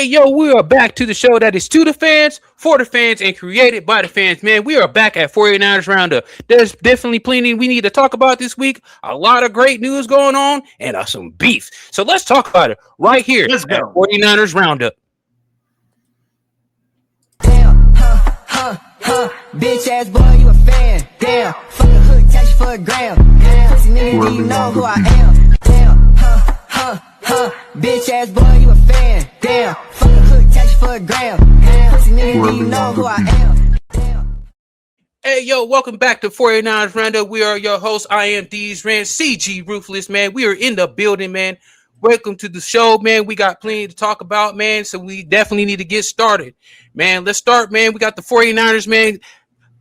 Hey, yo, we are back to the show that is to the fans, for the fans, and created by the fans, man. We are back at 49ers Roundup. There's definitely plenty we need to talk about this week. A lot of great news going on and some beef. So let's talk about it right here Let's at go. 49ers Roundup. Damn, bitch ass boy, you a fan. Damn, fuck a hood, catch you for a gram. Damn, pussy nigga, do you know who I am? Damn, bitch ass boy, you a fan. Damn, fuck a hood, catch you for a gram. Damn, pussy nigga, do you know who I am? Damn. Hey, yo, welcome back to 49ers Roundup. We are your hosts. I am D's Rand, CG Ruthless, man. We are in the building, man. Welcome to the show, man. We got plenty to talk about, man, so we definitely need to get started. Man, let's start, man. We got the 49ers, man.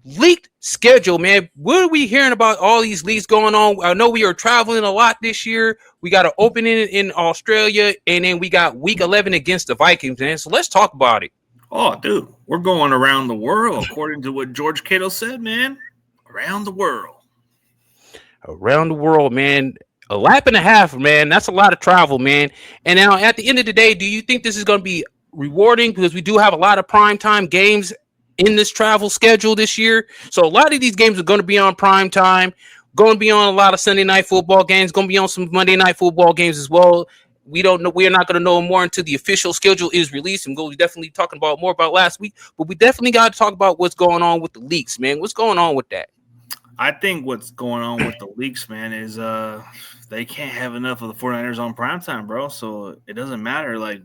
Leaked schedule, man. What are we hearing about all these leaks going on? I know we are traveling a lot this year. We got an opening in Australia, and then we got week 11 against the Vikings, man. So let's talk about it. Oh, dude, we're going around the world, according to what George Kittle said, man. Around the world. Around the world, man. A lap and a half, man. That's a lot of travel, man. And now, at the end of the day, do you think this is going to be rewarding? Because we do have a lot of primetime games in this travel schedule this year. So a lot of these games are going to be on prime time, going to be on a lot of Sunday night football games, going to be on some Monday night football games as well. We don't know. We are not going to know more until the official schedule is released, and we'll be definitely talking about more about last week. But we definitely got to talk about what's going on with the leaks, man. What's going on with that? I think what's going on with the leaks, man, is they can't have enough of the 49ers on primetime, bro. So it doesn't matter. Like,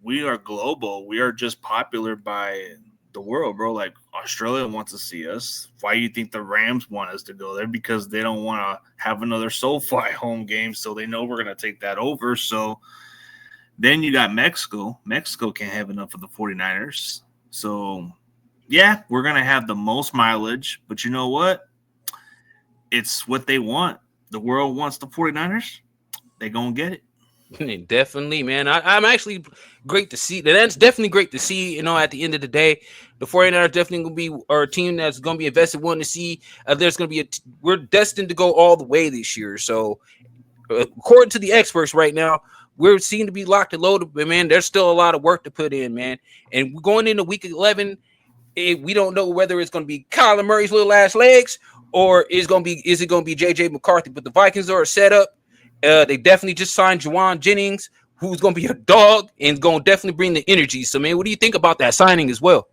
we are global. We are just popular by the world, bro. Like, Australia wants to see us. Why do you think the Rams want us to go there? Because they don't want to have another SoFi home game, so they know we're going to take that over. So then you got Mexico. Mexico can't have enough of the 49ers. So, yeah, we're going to have the most mileage. But you know what? It's what they want. The world wants the 49ers. They're going to get it. Definitely, man. I'm actually great to see. That's definitely great to see. You know, at the end of the day, the 49ers definitely going to be our team that's going to be invested. Wanting to see there's going to be we're destined to go all the way this year. So, according to the experts right now, we're seen to be locked and loaded. But man, there's still a lot of work to put in, man. And we're going into week 11. We don't know whether it's going to be Kyler Murray's little ass legs or is it going to be JJ McCarthy. But the Vikings are set up. They definitely just signed Juwan Jennings, who's going to be a dog and going to definitely bring the energy. So, man, what do you think about that signing as well?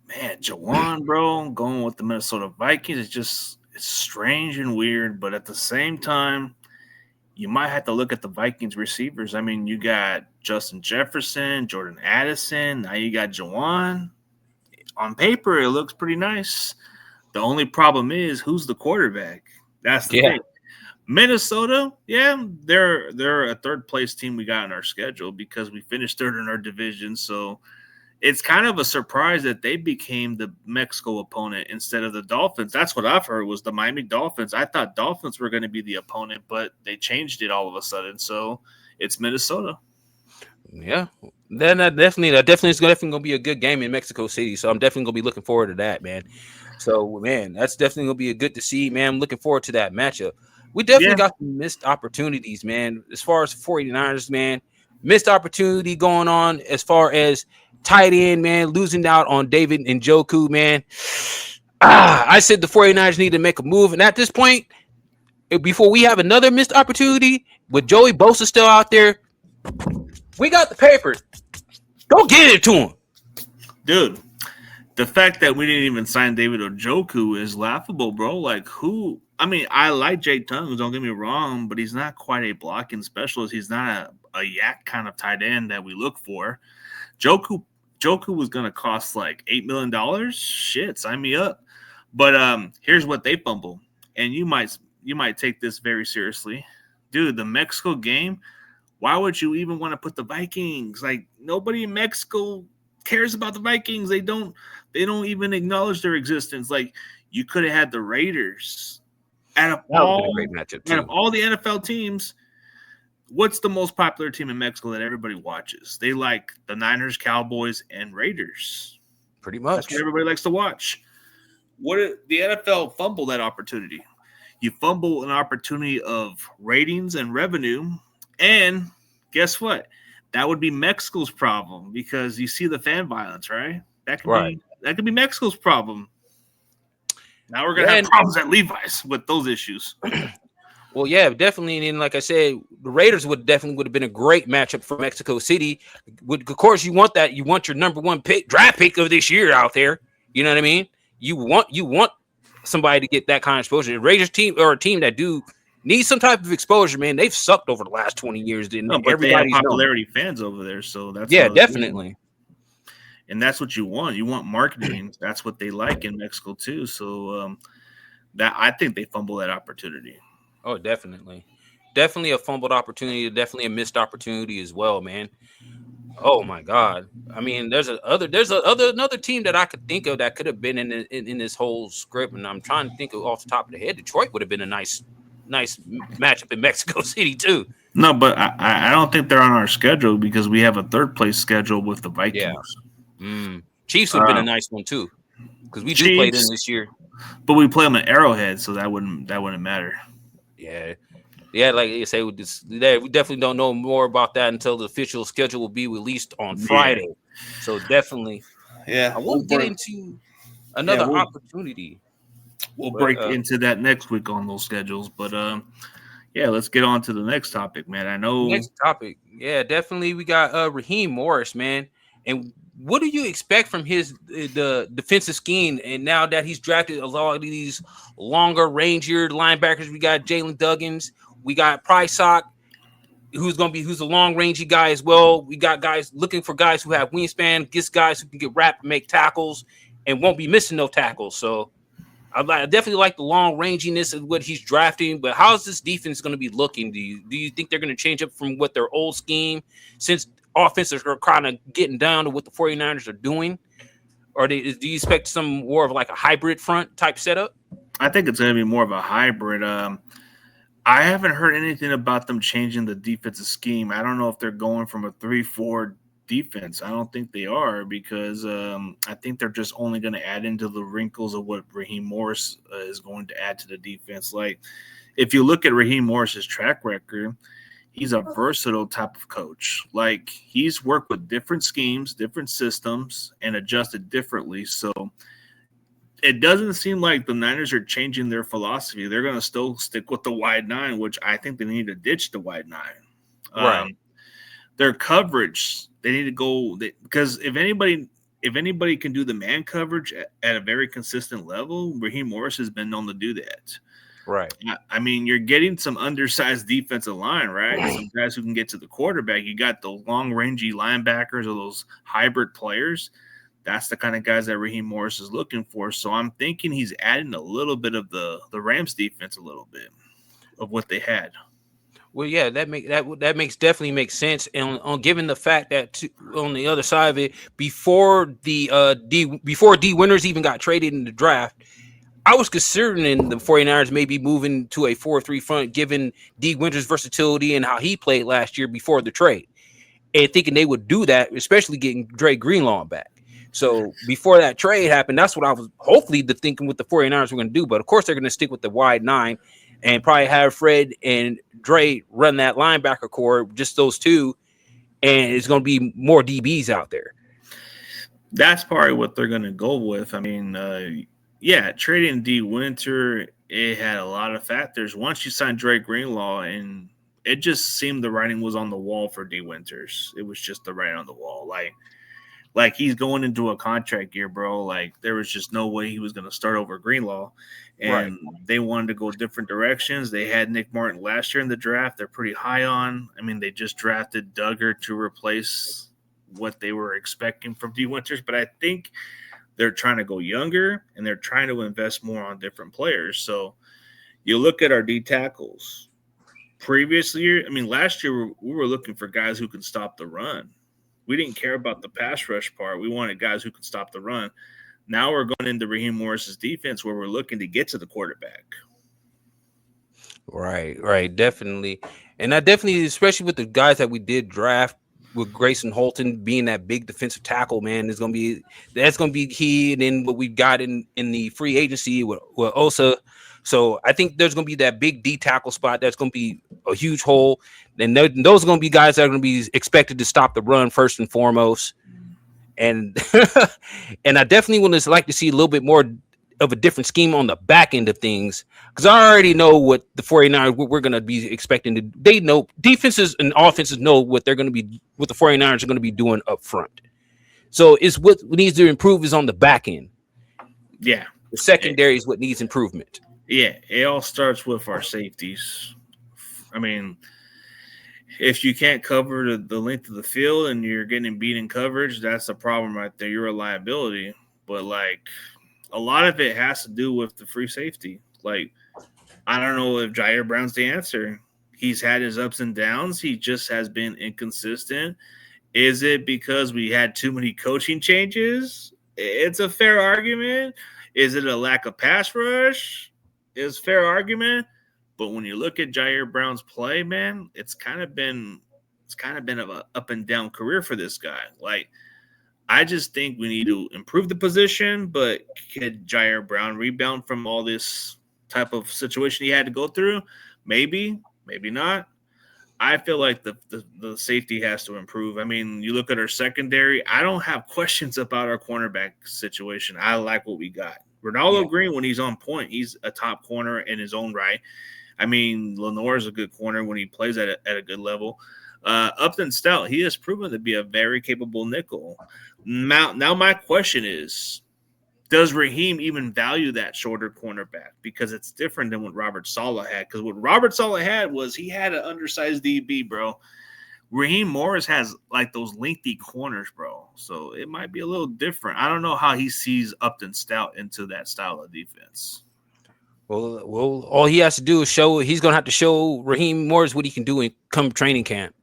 Man, Juwan, bro, going with the Minnesota Vikings it's strange and weird, but at the same time, you might have to look at the Vikings receivers. I mean, you got Justin Jefferson, Jordan Addison, now you got Juwan. On paper, it looks pretty nice. The only problem is who's the quarterback. That's the thing. Minnesota, yeah, they're a third place team we got in our schedule because we finished third in our division. So it's kind of a surprise that they became the Mexico opponent instead of the Dolphins. That's what I've heard was the Miami Dolphins. I thought Dolphins were going to be the opponent, but they changed it all of a sudden. So it's Minnesota. Yeah, then that definitely is definitely going to be a good game in Mexico City. So I'm definitely going to be looking forward to that, man. So, man, that's definitely going to be a good to see, man. I'm looking forward to that matchup. We definitely got some missed opportunities, man. As far as 49ers, man, missed opportunity going on as far as tight end, man, losing out on David Njoku, man. I said the 49ers need to make a move. And at this point, before we have another missed opportunity with Joey Bosa still out there, we got the papers. Go get it to him. Dude, the fact that we didn't even sign David Njoku is laughable, bro. Like, who? I mean, I like Jay Tungs, don't get me wrong, but he's not quite a blocking specialist. He's not a yak kind of tight end that we look for. Joku was going to cost like $8 million. Shit, sign me up. But here's what they fumble, and you might take this very seriously. Dude, the Mexico game, why would you even want to put the Vikings? Like, nobody in Mexico cares about the Vikings. They don't even acknowledge their existence. Like, you could have had the Raiders. Out of all the NFL teams, what's the most popular team in Mexico that everybody watches? They like the Niners, Cowboys, and Raiders. Pretty much. That's what everybody likes to watch. The NFL fumbled that opportunity. You fumble an opportunity of ratings and revenue, and guess what? that would be Mexico's problem because you see the fan violence, right? That could be Mexico's problem. Now we're gonna have problems at Levi's with those issues. Well, yeah, definitely. And like I said, the Raiders would have been a great matchup for Mexico City. Of course, you want that. You want your number one draft pick of this year out there. You know what I mean? You want somebody to get that kind of exposure. The Raiders team or a team that do need some type of exposure, man. They've sucked over the last 20 years. No, but they have popularity fans over there, so that's definitely. And that's what you want. You want marketing. That's what they like in Mexico too. So that I think they fumble that opportunity. Oh, definitely a fumbled opportunity. Definitely a missed opportunity as well, man. Oh my God! I mean, there's another team that I could think of that could have been in this whole script, and I'm trying to think of off the top of the head. Detroit would have been a nice matchup in Mexico City too. No, but I don't think they're on our schedule because we have a third place schedule with the Vikings. Yeah. Chiefs would have been a nice one too because we do play them this year. But we play them at Arrowhead, so that wouldn't matter. Yeah, like you say, we definitely don't know more about that until the official schedule will be released on Friday. So definitely, I won't get into another opportunity. We'll break into that next week on those schedules, but let's get on to the next topic, man. I know next topic. Yeah, definitely. We got Raheem Morris, man, and what do you expect from the defensive scheme? And now that he's drafted a lot of these longer, rangier linebackers, we got Jalen Duggins, we got Prysock, who's a long rangey guy as well. We got guys looking for guys who have wingspan, guys who can get wrapped and make tackles, and won't be missing no tackles. So I definitely like the long ranginess of what he's drafting. But how's this defense going to be looking? Do you think they're going to change up from what their old scheme since offenses are kind of getting down to what the 49ers are doing? Or do you expect some more of like a hybrid front type setup? I think it's going to be more of a hybrid. I haven't heard anything about them changing the defensive scheme. I don't know if they're going from a 3-4 defense. I don't think they are because I think they're just only going to add into the wrinkles of what Raheem Morris is going to add to the defense. Like if you look at Raheem Morris's track record, he's a versatile type of coach. Like he's worked with different schemes, different systems, and adjusted differently. So it doesn't seem like the Niners are changing their philosophy. They're going to still stick with the wide nine, which I think they need to ditch the wide nine. Right. Their coverage, they need to go because if anybody can do the man coverage at a very consistent level, Raheem Morris has been known to do that. Right. I mean, you're getting some undersized defensive line, right? Some guys who can get to the quarterback. You got the long rangy linebackers or those hybrid players. That's the kind of guys that Raheem Morris is looking for. So I'm thinking he's adding a little bit of the Rams defense, a little bit of what they had. Well, yeah, that definitely makes sense. And on given the fact that on the other side of it, before D Winters even got traded in the draft, I was considering the 49ers maybe moving to a 4-3 front, given D Winters' versatility and how he played last year before the trade, and thinking they would do that, especially getting Dre Greenlaw back. So before that trade happened, that's what I was hopefully thinking what the 49ers were going to do. But of course, they're going to stick with the wide nine and probably have Fred and Dre run that linebacker core, just those two, and it's going to be more DBs out there. That's probably what they're going to go with. I mean, trading D Winter, it had a lot of factors. Once you signed Dre Greenlaw, and it just seemed the writing was on the wall for D Winters. It was just the writing on the wall. Like he's going into a contract year, bro. Like there was just no way he was going to start over Greenlaw. And They wanted to go different directions. They had Nick Martin last year in the draft. They're pretty high on. I mean, they just drafted Duggar to replace what they were expecting from D Winters. But I think they're trying to go younger and they're trying to invest more on different players. So you look at our D tackles. Last year we were looking for guys who can stop the run. We didn't care about the pass rush part. We wanted guys who could stop the run. Now we're going into Raheem Morris's defense where we're looking to get to the quarterback. Right, definitely. And I definitely, especially with the guys that we did draft, with Grayson Holton being that big defensive tackle, man, that's gonna be key. And then what we've got in the free agency with Osa. So I think there's gonna be that big D tackle spot that's gonna be a huge hole. And those are going to be guys that are going to be expected to stop the run first and foremost. And and I definitely would like to see a little bit more of a different scheme on the back end of things, because I already know what the 49ers, what we're going to be expecting to. They know defenses and offenses know what they're going to be, what the 49ers are going to be doing up front. So it's what needs to improve is on the back end. Yeah. The secondary is what needs improvement. Yeah, it all starts with our safeties. I mean, if you can't cover the length of the field and you're getting beat in coverage, that's a problem right there. You're a liability. But, like, a lot of it has to do with the free safety. Like, I don't know if Jair Brown's the answer. He's had his ups and downs. He just has been inconsistent. Is it because we had too many coaching changes? It's a fair argument. Is it a lack of pass rush? It's a fair argument. But when you look at Jair Brown's play, man, it's kind of been of an up and down career for this guy. Like, I just think we need to improve the position, but could Jair Brown rebound from all this type of situation he had to go through? Maybe, maybe not. I feel like the safety has to improve. I mean, you look at our secondary, I don't have questions about our cornerback situation. I like what we got. Ronaldo Green, when he's on point, he's a top corner in his own right. I mean, Lenore is a good corner when he plays at a good level. Upton Stout, he has proven to be a very capable nickel. Now my question is, does Raheem even value that shorter cornerback? Because it's different than what Robert Saleh had. Because what Robert Saleh had was he had an undersized DB, bro. Raheem Morris has like those lengthy corners, bro. So it might be a little different. I don't know how he sees Upton Stout into that style of defense. Well, all he has to do is he's going to have to show Raheem Morris what he can do in come training camp.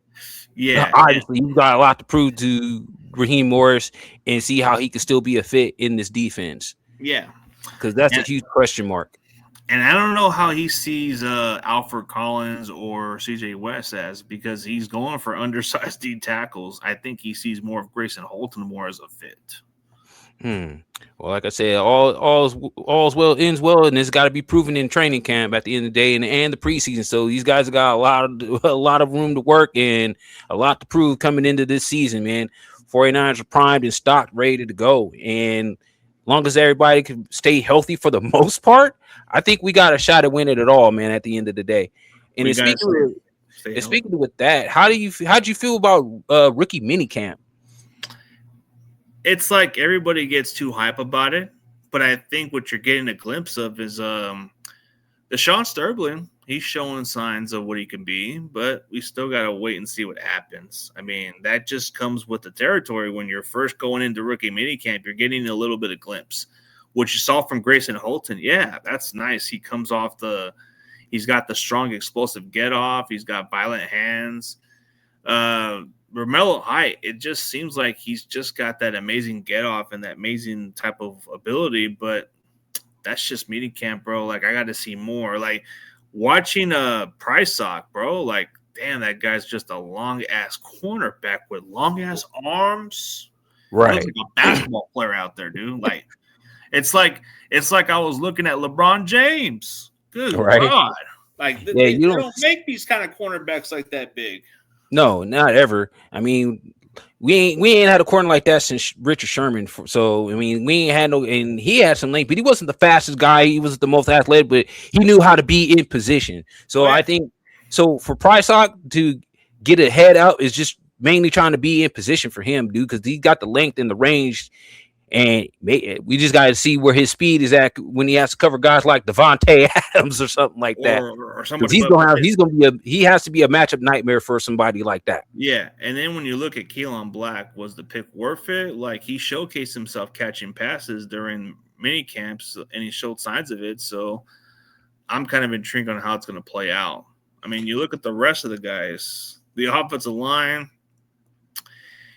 Yeah. Obviously, you've got a lot to prove to Raheem Morris and see how he can still be a fit in this defense. Yeah. Because that's a huge question mark. And I don't know how he sees Alfred Collins or CJ West as, because he's going for undersized D tackles. I think he sees more of Grayson Holton more as a fit. Well, like I said, all's well ends well, and it's got to be proven in training camp at the end of the day and the preseason. So these guys have got a lot of room to work and a lot to prove coming into this season, man. 49ers are primed and stocked, ready to go. And long as everybody can stay healthy for the most part, I think we got a shot at winning it all, man, at the end of the day. And speaking with that, how'd you feel about rookie minicamp? It's like everybody gets too hype about it, but I think what you're getting a glimpse of is Deshaun Sterling. He's showing signs of what he can be, but we still got to wait and see what happens. I mean, that just comes with the territory. When you're first going into rookie minicamp, you're getting a little bit of glimpse. What you saw from Grayson Holton, yeah, that's nice. He comes off he's got the strong explosive get off. He's got violent hands. Romello Height, it just seems like he's just got that amazing get off and that amazing type of ability, but that's just minicamp, bro. Like, I got to see more. Like, watching Price Sock, bro, like, damn, that guy's just a long-ass cornerback with long-ass arms. Right. Looks like a basketball player out there, dude. Like, it's like I was looking at LeBron James. Good God. Like, they don't make these kind of cornerbacks like that big. No, not ever. I mean, we ain't had a corner like that since Richard Sherman. So I mean, we ain't had no, and he had some length, but he wasn't the fastest guy. He wasn't the most athletic, but he knew how to be in position. So I think for Price Hawk to get a head out is just mainly trying to be in position for him, dude, because he got the length and the range. And we just got to see where his speed is at when he has to cover guys like Devontae Adams or something like that. Or he has to be a matchup nightmare for somebody like that. Yeah, and then when you look at Keelan Black, was the pick worth it? Like, he showcased himself catching passes during mini camps, and he showed signs of it. So I'm kind of intrigued on how it's going to play out. I mean, you look at the rest of the guys, the offensive line.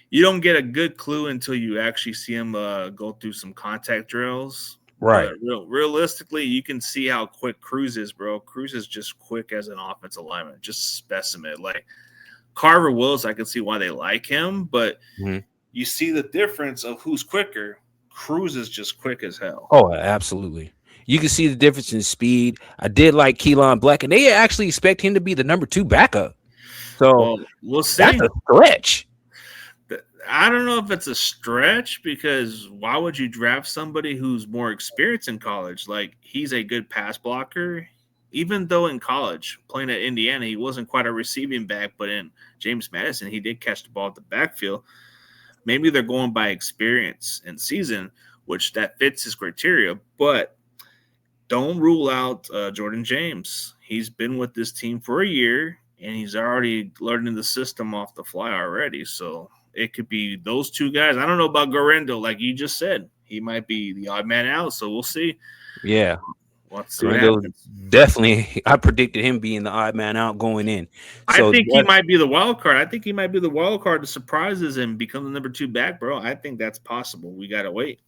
You don't get a good clue until you actually see him go through some contact drills. Right. Realistically, you can see how quick Cruz is, bro. Cruz is just quick as an offensive lineman, just specimen. Like Carver Willis, I can see why they like him, but you see the difference of who's quicker. Cruz is just quick as hell. Oh, absolutely. You can see the difference in speed. I did like Keelan Black, and they actually expect him to be the number 2 backup. So Well, we'll see. that's a stretch. I don't know if it's a stretch because why would you draft somebody who's more experienced in college? Like, he's a good pass blocker. Even though in college, playing at Indiana, he wasn't quite a receiving back, but in James Madison, he did catch the ball at the backfield. Maybe they're going by experience and season, which that fits his criteria. But don't rule out Jordan James. He's been with this team for a year, and he's already learning the system off the fly already. So it could be those two guys. I don't know about Guerrero, like you just said. He might be the odd man out, so we'll see. Yeah. Let's see what Guerrero, happens. definitely, I predicted him being the odd man out going in. So I think he might be the wild card. I think he might be the wild card that surprises and become the number 2 back, bro. I think that's possible. We got to wait.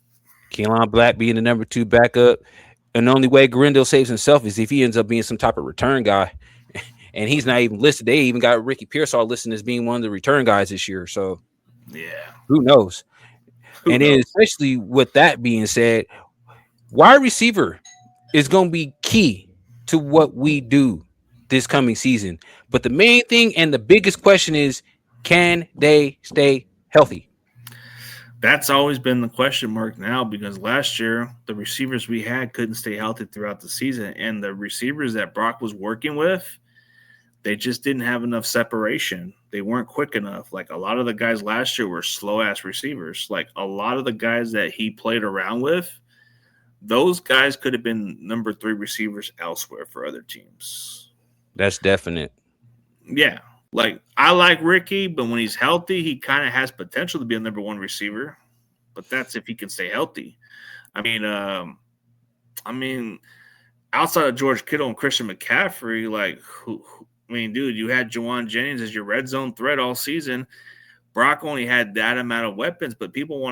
Keelan Black being the number 2 backup. And the only way Grindel saves himself is if he ends up being some type of return guy. And he's not even listed. They even got Ricky Pearsall listed as being one of the return guys this year. So, yeah. Who knows? Then especially with that being said, wide receiver is going to be key to what we do this coming season. But the main thing and the biggest question is, can they stay healthy? That's always been the question mark now because last year the receivers we had couldn't stay healthy throughout the season. And the receivers that Brock was working with, they just didn't have enough separation. They weren't quick enough. Like a lot of the guys last year were slow-ass receivers. Like a lot of the guys that he played around with, those guys could have been number 3 receivers elsewhere for other teams. That's definite. Yeah. Like, I like Ricky, but when he's healthy, he kind of has potential to be a number 1 receiver. But that's if he can stay healthy. I mean, outside of George Kittle and Christian McCaffrey, like, dude, you had Juwan Jennings as your red zone threat all season. Brock only had that amount of weapons, but people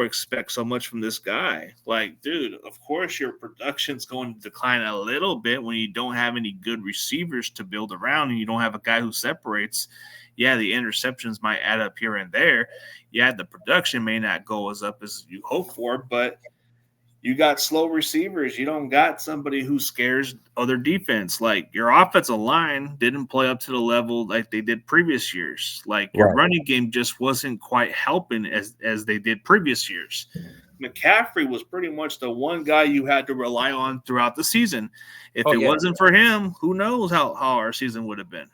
expect so much from this guy. Like, dude, of course your production's going to decline a little bit when you don't have any good receivers to build around and you don't have a guy who separates. Yeah, the interceptions might add up here and there. Yeah, the production may not go as up as you hope for, but you got slow receivers. You don't got somebody who scares other defense. Like your offensive line didn't play up to the level like they did previous years. Like your running game just wasn't quite helping as they did previous years. McCaffrey was pretty much the one guy you had to rely on throughout the season. If it wasn't for him, who knows how our season would have been.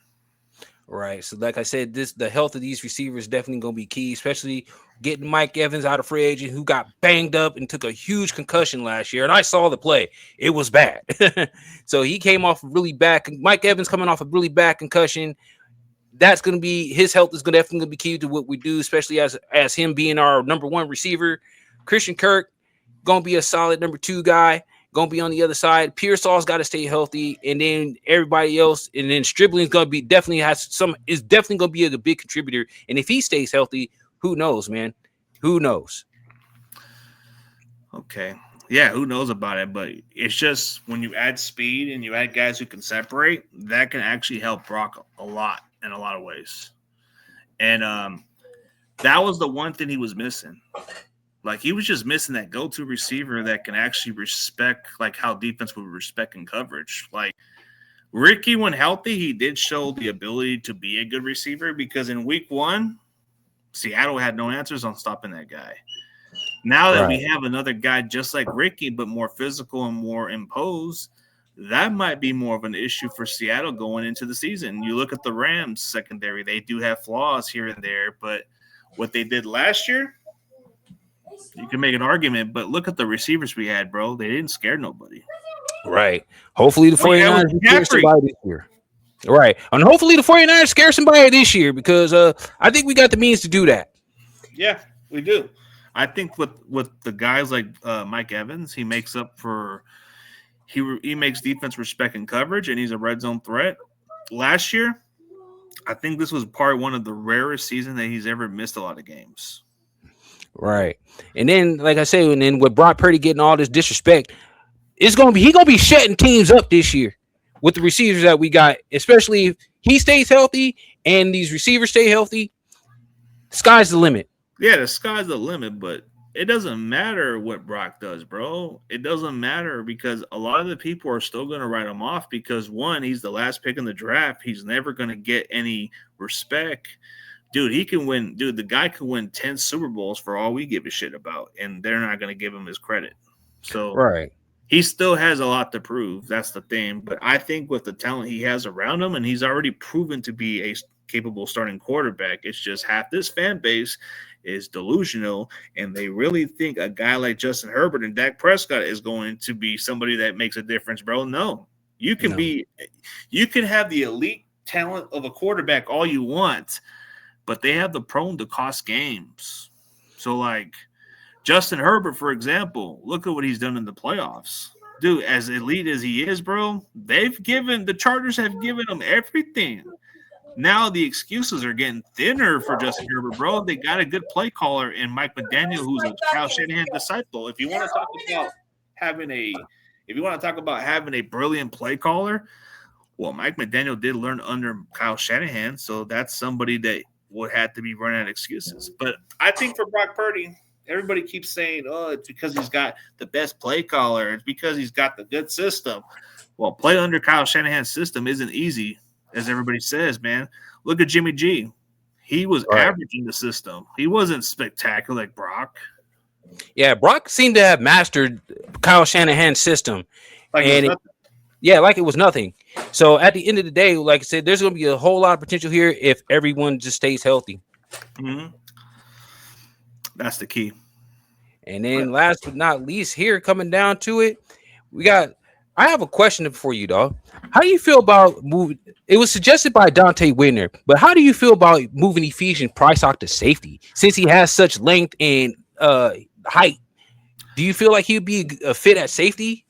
Right. So like I said, the health of these receivers definitely going to be key, especially getting Mike Evans out of free agent who got banged up and took a huge concussion last year. And I saw the play. It was bad. So he came off really bad. Mike Evans coming off a really bad concussion. That's going to be his health is definitely going to be key to what we do, especially as him being our number 1 receiver. Christian Kirk going to be a solid number 2 guy. Going to be on the other side. Pearsall's got to stay healthy, and then everybody else, and then Stribling's going to be definitely going to be a big contributor. And if he stays healthy, who knows, man? Who knows? Okay. Yeah, who knows about it? But it's just when you add speed and you add guys who can separate, that can actually help Brock a lot in a lot of ways. And that was the one thing he was missing. Like, he was just missing that go-to receiver that can actually respect, like, how defense would respect in coverage. Like, Ricky, when healthy, he did show the ability to be a good receiver because in week 1, Seattle had no answers on stopping that guy. Now that we have another guy just like Ricky, but more physical and more imposed, that might be more of an issue for Seattle going into the season. You look at the Rams secondary, they do have flaws here and there, but what they did last year, you can make an argument, but look at the receivers we had, bro. They didn't scare nobody. Right. Hopefully the 49ers scare somebody this year. Right. And hopefully the 49ers scare somebody this year because I think we got the means to do that. Yeah, we do. I think with the guys like Mike Evans, he makes up for he makes defense respect and coverage, and he's a red zone threat. Last year, I think this was part one of the rarest season that he's ever missed a lot of games. Right. And then, like I say, and then with Brock Purdy getting all this disrespect, he's gonna be shutting teams up this year with the receivers that we got, especially if he stays healthy and these receivers stay healthy. Sky's the limit. Yeah, the sky's the limit, but it doesn't matter what Brock does, bro. It doesn't matter because a lot of the people are still going to write him off because, one, he's the last pick in the draft. He's never going to get any respect. Dude, he can win. Dude, the guy can win 10 Super Bowls for all we give a shit about, and they're not going to give him his credit. So Right. he still has a lot to prove. That's the thing. But I think with the talent he has around him, and he's already proven to be a capable starting quarterback, it's just half this fan base is delusional, and they really think a guy like Justin Herbert and Dak Prescott is going to be somebody that makes a difference, bro. No. You can have the elite talent of a quarterback all you want, but they have the prone to cost games. So, like, Justin Herbert, for example, look at what he's done in the playoffs. Dude, as elite as he is, bro, the Chargers have given him everything. Now the excuses are getting thinner for Justin Herbert, bro. They got a good play caller in Mike McDaniel, who's a Kyle Shanahan disciple. If you want to talk about having a brilliant play caller, well, Mike McDaniel did learn under Kyle Shanahan, so that's somebody that would have to be running out of excuses. But I think for Brock Purdy, everybody keeps saying, oh, it's because he's got the best play caller. It's because he's got the good system. Well, play under Kyle Shanahan's system isn't easy, as everybody says, man. Look at Jimmy G. He was average in the system. He wasn't spectacular like Brock. Yeah, Brock seemed to have mastered Kyle Shanahan's system. Like it was nothing. So at the end of the day, like I said, there's going to be a whole lot of potential here if everyone just stays healthy. Mm-hmm. That's the key. And then last but not least, here coming down to it, I have a question for you, dog. How do you feel about moving? It was suggested by Dante Whitner, but how do you feel about moving Ephesian Prysock to safety since he has such length and height? Do you feel like he'd be a fit at safety?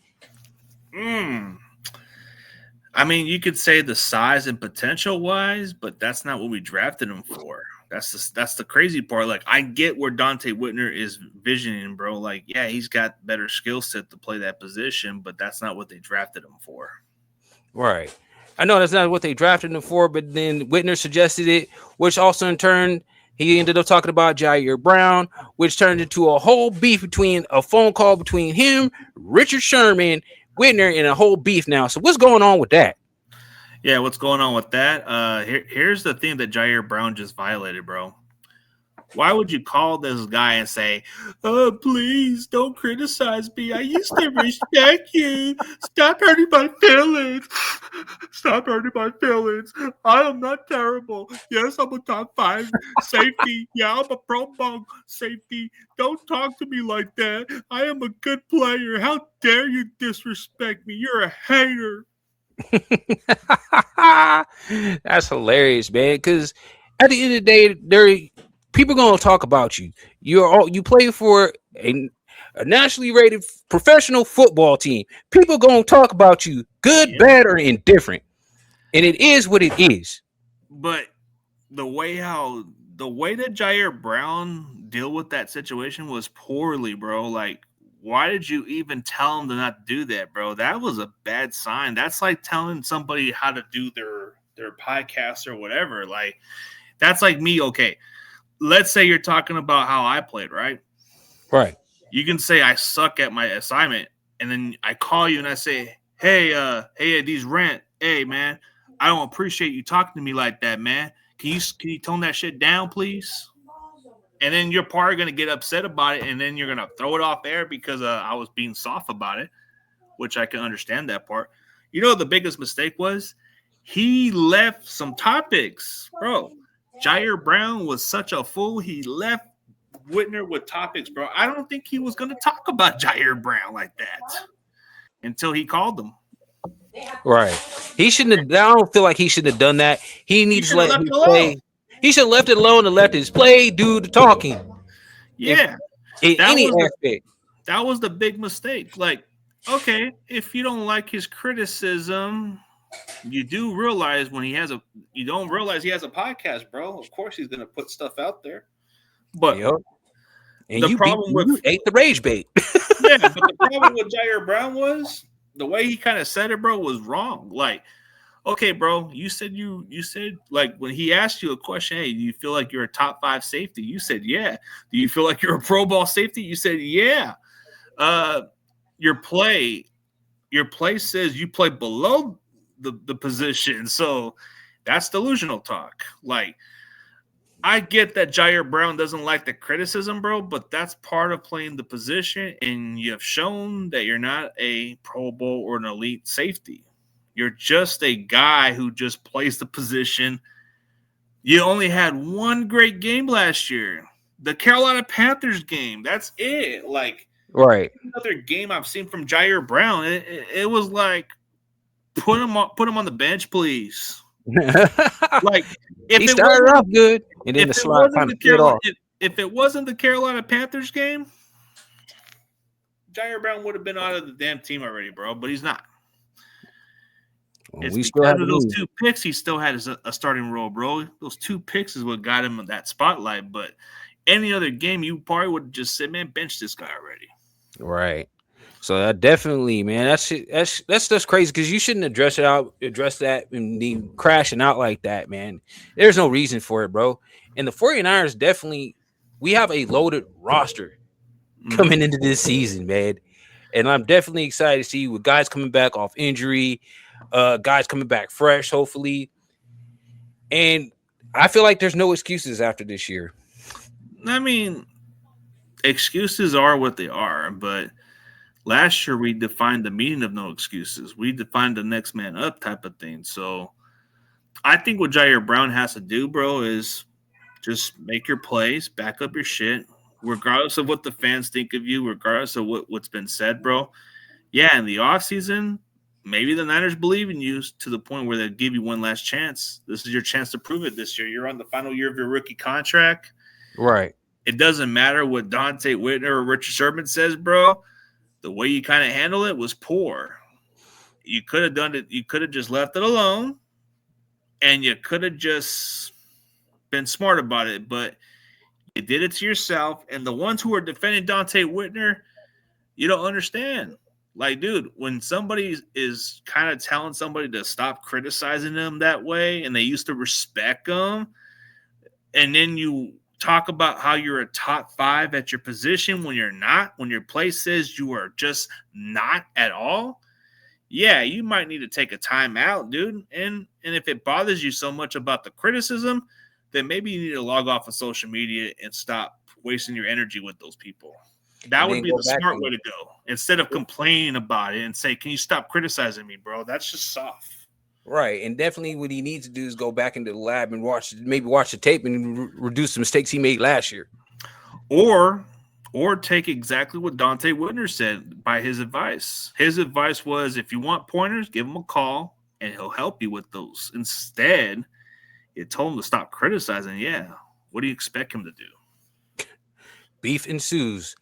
I mean, you could say the size and potential wise, but that's not what we drafted him for. That's the crazy part. Like, I get where Dante Whitner is visioning, bro. Like, yeah, he's got better skill set to play that position, but that's not what they drafted him for. Right. I know that's not what they drafted him for, but then Whitner suggested it, which also in turn, he ended up talking about Jair Brown, which turned into a whole beef a phone call between him, Richard Sherman, Whitner, and a whole beef now. So what's going on with that? Yeah, what's going on with that? Here's the thing that Jair Brown just violated, bro. Why would you call this guy and say, oh, please don't criticize me. I used to respect you. Stop hurting my feelings. Stop hurting my feelings. I am not terrible. Yes, I'm a top 5 safety. Yeah, I'm a Pro Bowl safety. Don't talk to me like that. I am a good player. How dare you disrespect me? You're a hater. That's hilarious, man. Because at the end of the day, people gonna talk about you. You play for a nationally rated professional football team. People gonna talk about you, good, bad, or indifferent, and it is what it is. But the way that Jair Brown dealt with that situation was poorly, bro. Like, why did you even tell him to not do that, bro? That was a bad sign. That's like telling somebody how to do their podcast or whatever. Like, that's like me. Okay, let's say you're talking about how I played, right? Right. You can say I suck at my assignment, and then I call you and I say, hey, these rent. Hey, man, I don't appreciate you talking to me like that, man. Can you tone that shit down, please? And then you're probably going to get upset about it, and then you're going to throw it off air because I was being soft about it, which I can understand that part. You know, the biggest mistake was he left some topics, bro. Jair Brown was such a fool. He left Whitner with topics, bro. I don't think he was going to talk about Jair Brown like that until he called him. Right. He shouldn't have. I don't feel like he should have done that. He needs to let him play. He should have left it alone and let his play do the talking. Yeah. That was the big mistake. Like, okay, if you don't like his criticism, you don't realize he has a podcast, bro. Of course he's gonna put stuff out there. But and you ate the rage bait. Yeah, but the problem with Jair Brown was the way he kind of said it, bro, was wrong. Like, Okay, bro. You said like when he asked you a question, hey, do you feel like you're a top 5 safety? You said yeah. Do you feel like you're a Pro Bowl safety? You said yeah. Uh, your play says you play below the position, so that's delusional talk. Like, I get that Jair Brown doesn't like the criticism, bro, but that's part of playing the position, and you have shown that you're not a Pro Bowl or an elite safety. You're just a guy who just plays the position. You only had one great game last year, the Carolina Panthers game. That's it. Like, Right. another game I've seen from Jair Brown, it was like, put him on the bench, please. Like, if he it started wasn't- off good, and then if the it slide wasn't kind the of peeled Carolina, off. if it wasn't the Carolina Panthers game, Jair Brown would have been out of the damn team already, bro. But he's not. It's We still because have of to those lose. 2 picks. He still had a starting role, bro. Those 2 picks is what got him that spotlight. But any other game, you probably would have just said, "Man, bench this guy already." Right. So that definitely, man, that's just crazy because you shouldn't address that and be crashing out like that, man. There's no reason for it, bro. And the 49ers definitely, we have a loaded roster coming into this season, man. And I'm definitely excited to see with guys coming back off injury, guys coming back fresh, hopefully. And I feel like there's no excuses after this year. I mean, excuses are what they are, but last year we defined the meaning of no excuses. We defined the next man up type of thing. So I think what Jair Brown has to do, bro, is just make your plays, back up your shit, regardless of what the fans think of you, regardless of what's been said, bro. Yeah, in the offseason, maybe the Niners believe in you to the point where they'll give you one last chance. This is your chance to prove it this year. You're on the final year of your rookie contract. Right. It doesn't matter what Dante Whitner or Richard Sherman says, bro. The way you kind of handle it was poor. You could have done it. You could have just left it alone, and you could have just been smart about it. But you did it to yourself. And the ones who are defending Dante Whitner, you don't understand. Like, dude, when somebody is kind of telling somebody to stop criticizing them that way, and they used to respect them, and then you talk about how you're a top 5 at your position when you're not, when your play says you are just not at all, yeah, you might need to take a time out, dude. And if it bothers you so much about the criticism, then maybe you need to log off of social media and stop wasting your energy with those people. That would be the smart way to go. Instead of complaining about it and say, can you stop criticizing me, bro? That's just soft. Right, and definitely what he needs to do is go back into the lab and watch the tape and reduce the mistakes he made last year. Or take exactly what Dante Whitner said by his advice. His advice was, if you want pointers, give him a call, and he'll help you with those. Instead, it told him to stop criticizing. Yeah, what do you expect him to do? Beef ensues.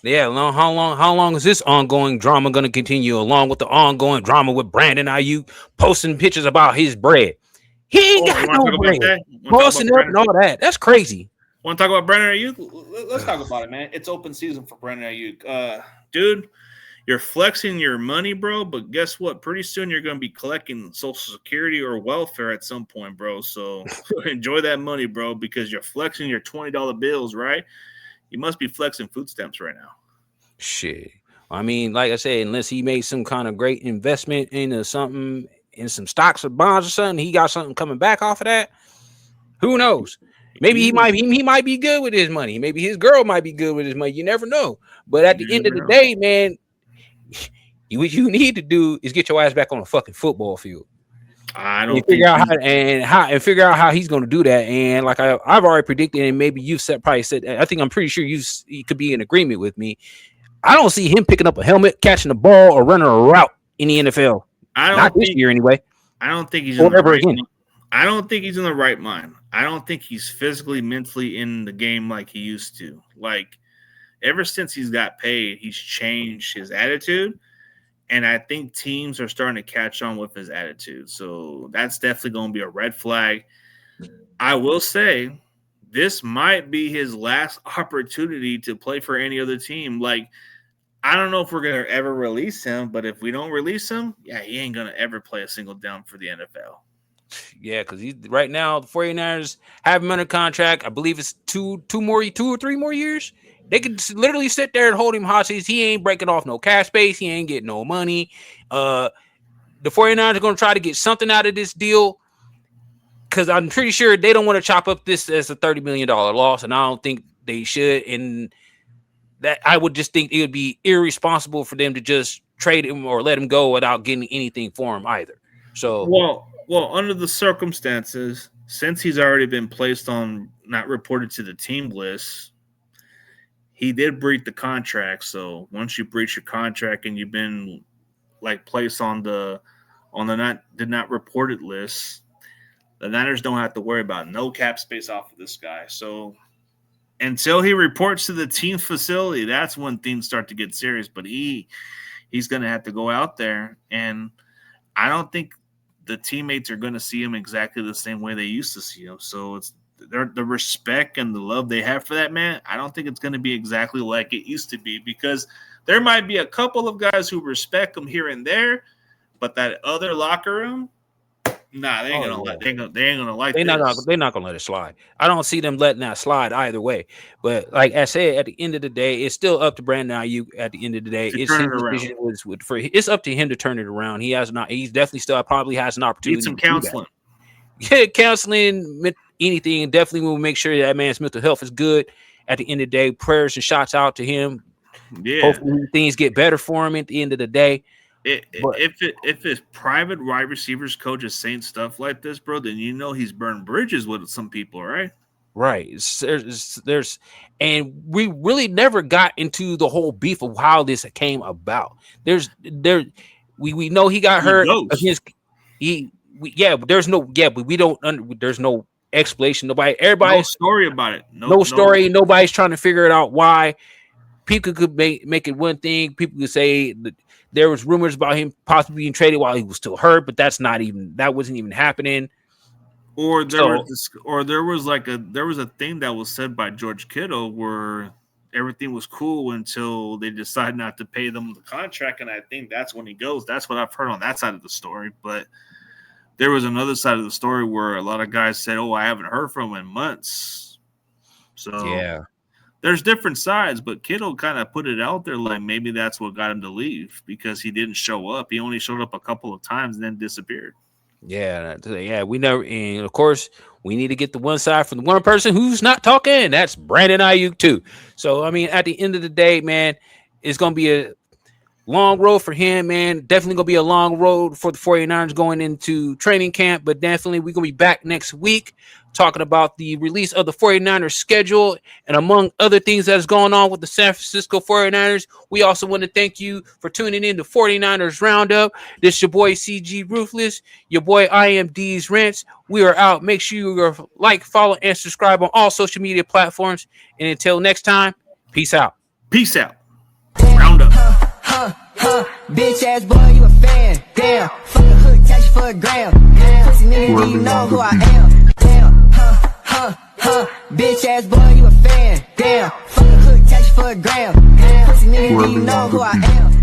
Yeah, how long is this ongoing drama going to continue? Along with the ongoing drama with Brandon Ayuk posting pictures about his bread, he ain't got no bread. Posting up and all that. That's crazy. Want to talk about Brandon Ayuk? Let's talk about it, man. It's open season for Brandon Ayuk. Dude, you're flexing your money, bro, but guess what? Pretty soon you're going to be collecting Social Security or welfare at some point, bro. So enjoy that money, bro, because you're flexing your $20 bills, right? You must be flexing food stamps right now. Shit. I mean, like I said, unless he made some kind of great investment into something, in some stocks or bonds or something, he got something coming back off of that. Who knows? Maybe he might be good with his money. Maybe his girl might be good with his money. You never know. But at the end of the day, man, what you need to do is get your ass back on a fucking football field. I don't figure out how he's going to do that. And like I've already predicted, and maybe you've probably said, I think I'm pretty sure you could be in agreement with me. I don't see him picking up a helmet, catching the ball, or running a route in the NFL. Not this year, anyway. I don't think he's in the right mind. I don't think he's in the right mind. I don't think he's physically, mentally in the game like he used to. Like, ever since he's got paid, he's changed his attitude. And I think teams are starting to catch on with his attitude. So that's definitely going to be a red flag. I will say this might be his last opportunity to play for any other team. Like, I don't know if we're gonna ever release him, but if we don't release him, yeah, he ain't gonna ever play a single down for the NFL. Yeah, because he's right now the 49ers have him under contract. I believe it's two or three more years. They could literally sit there and hold him hostage. He ain't breaking off no cash space. He ain't getting no money. The 49ers are going to try to get something out of this deal because I'm pretty sure they don't want to chop up this as a $30 million loss, and I don't think they should. And that I would just think it would be irresponsible for them to just trade him or let him go without getting anything for him either. So, well, under the circumstances, since he's already been placed on not reported to the team list, he did breach the contract. So once you breach your contract and you've been like placed on the not reported list, the Niners don't have to worry about no cap space off of this guy. So until he reports to the team facility, that's when things start to get serious. But he's going to have to go out there, and I don't think the teammates are going to see him exactly the same way they used to see him. So it's the respect and the love they have for that man. I don't think it's going to be exactly like it used to be, because there might be a couple of guys who respect him here and there, but that other locker room, nah, they ain't gonna like this. They're not gonna let it slide. I don't see them letting that slide either way. But like I said, at the end of the day, it's still up to Brandon Ayuk. At the end of the day, it's his decision. It's up to him to turn it around. He has not. He's definitely still probably has an opportunity. Need some counseling. Yeah, counseling, anything, and definitely will make sure that man's mental health is good. At the end of the day, prayers and shots out to him. Yeah, hopefully things get better for him at the end of the day. If his private wide receivers coach is saying stuff like this, bro, then you know he's burned bridges with some people, right? Right. There's and we really never got into the whole beef of how this came about. We know he got hurt against but there's no explanation. No story about it. No story. Nobody's trying to figure it out why. People could make it one thing. People could say that there was rumors about him possibly being traded while he was still hurt, but that wasn't even happening. Or there was a thing that was said by George Kittle where everything was cool until they decide not to pay them the contract, and I think that's when he goes. That's what I've heard on that side of the story. But there was another side of the story where a lot of guys said, "Oh, I haven't heard from him in months." So yeah. There's different sides, but Kittle kind of put it out there like maybe that's what got him to leave, because he didn't show up. He only showed up a couple of times and then disappeared. Yeah, we never, and of course, we need to get the one side from the one person who's not talking. That's Brandon Ayuk too. So, I mean, at the end of the day, man, it's going to be a long road for him, man. Definitely going to be a long road for the 49ers going into training camp, but definitely we're going to be back next week talking about the release of the 49ers schedule and among other things that is going on with the San Francisco 49ers. We also want to thank you for tuning in to 49ers Roundup. This is your boy CG Ruthless, your boy IMD's Rents. We are out. Make sure you like, follow, and subscribe on all social media platforms. And until next time, peace out. Peace out. Roundup. Bitch ass boy, you a fan. Damn, fuck a hood, catch you for a gram. Pussy nigga, do you know who I am? Bitch ass boy, you a fan. Damn, fuck a hood, catch you for a gram. Pussy nigga, do you know who I am?